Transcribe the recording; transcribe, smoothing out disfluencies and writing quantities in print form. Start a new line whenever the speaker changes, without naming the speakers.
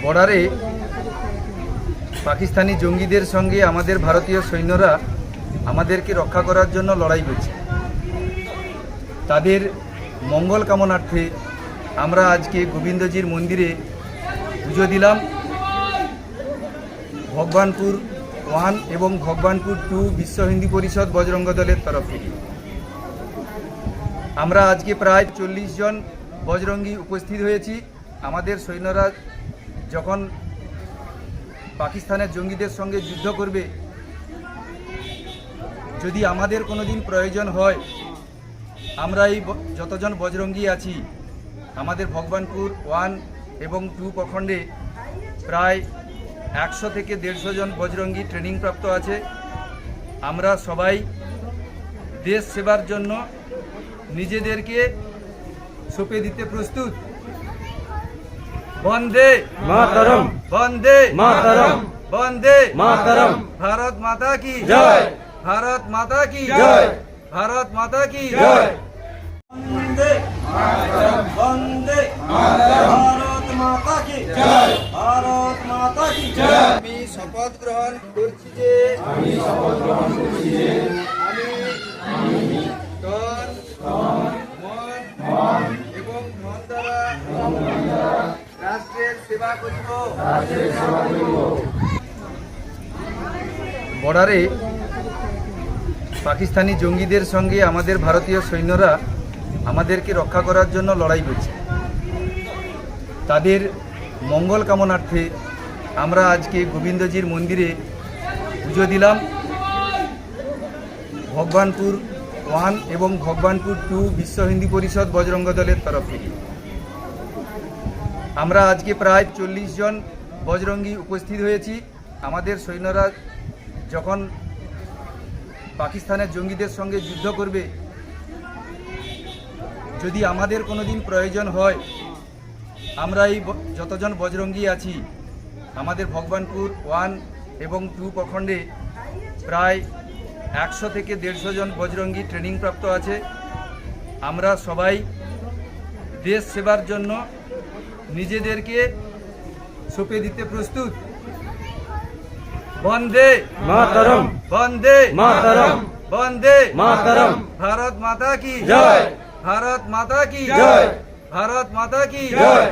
বর্ডারে পাকিস্তানি জঙ্গিদের সঙ্গে আমাদের ভারতীয় সৈন্যরা আমাদেরকে রক্ষা করার জন্য লড়াই করছে। তাদের মঙ্গল কামনার্থে আমরা আজকে গোবিন্দজির মন্দিরে পুজো দিলাম। ভগবানপুর 1 এবং ভগবানপুর 2 বিশ্ব হিন্দু পরিষদ বজরঙ্গ দলের তরফ থেকে আমরা আজকে প্রায় 40 জন বজরঙ্গী উপস্থিত হয়েছি। আমাদের সৈন্যরা যখন পাকিস্তানের জঙ্গিদের সঙ্গে যুদ্ধ করবে, যদি আমাদের কোনো দিন প্রয়োজন হয়, আমরা এই যতজন বজরঙ্গী আছি আমাদের ভগবানপুর 1 এবং 2 প্রখণ্ডে প্রায় 100 থেকে 150 জন বজরঙ্গী ট্রেনিং প্রাপ্ত আছে। আমরা সবাই দেশ সেবার জন্য নিজেদেরকে সঁপে দিতে প্রস্তুত। বন্দে
মাতরম,
বন্দে
মাতরম,
বন্দে
মাতরম।
ভারত মাতা কি
জয়,
ভারত মাতা কি
জয়,
ভারত মাতা কি
জয়।
বন্দে মাতরম, বন্দে মাতরম, ভারত মাতা কি জয়, ভারত মাতা কি জয়। আমি শপথ গ্রহণ করছি যে আমি তন মন এবং ধন দ্বারা রাষ্ট্রের সেবা করিব। বর্ডারে পাকিস্তানি জঙ্গিদের সঙ্গে আমাদের ভারতীয় সৈন্যরা আমাদেরকে রক্ষা করার জন্য লড়াই করছে। তাদের মঙ্গল কামনার্থে আমরা আজকে গোবিন্দজির মন্দিরে পুজো দিলাম। ভগবানপুর 1 এবং ভগবানপুর 2 বিশ্ব হিন্দু পরিষদ বজরঙ্গ দলের তরফ থেকে আমরা আজকে প্রায় 40 জন বজরঙ্গী উপস্থিত হয়েছি। আমাদের সৈন্যরা যখন পাকিস্তানের জঙ্গিদের সঙ্গে যুদ্ধ করবে, যদি আমাদের কোনো দিন প্রয়োজন হয়, আমরা এই যতজন বজরঙ্গী আছি আমাদের ভগবানপুর 1 এবং 2 প্রখণ্ডে প্রায় 100 থেকে 150 জন বজরঙ্গী ট্রেনিং প্রাপ্ত আছে। আমরা সবাই দেশ সেবার জন্য নিজেদেরকে সঁপে দিতে প্রস্তুত। বন্দে
মাতরম,
বন্দে
মাতরম,
বন্দে
মাতরম।
ভারত মাতা কি
জয়,
ভারত মাতা কি
জয়,
ভারত মাতা কি
জয়।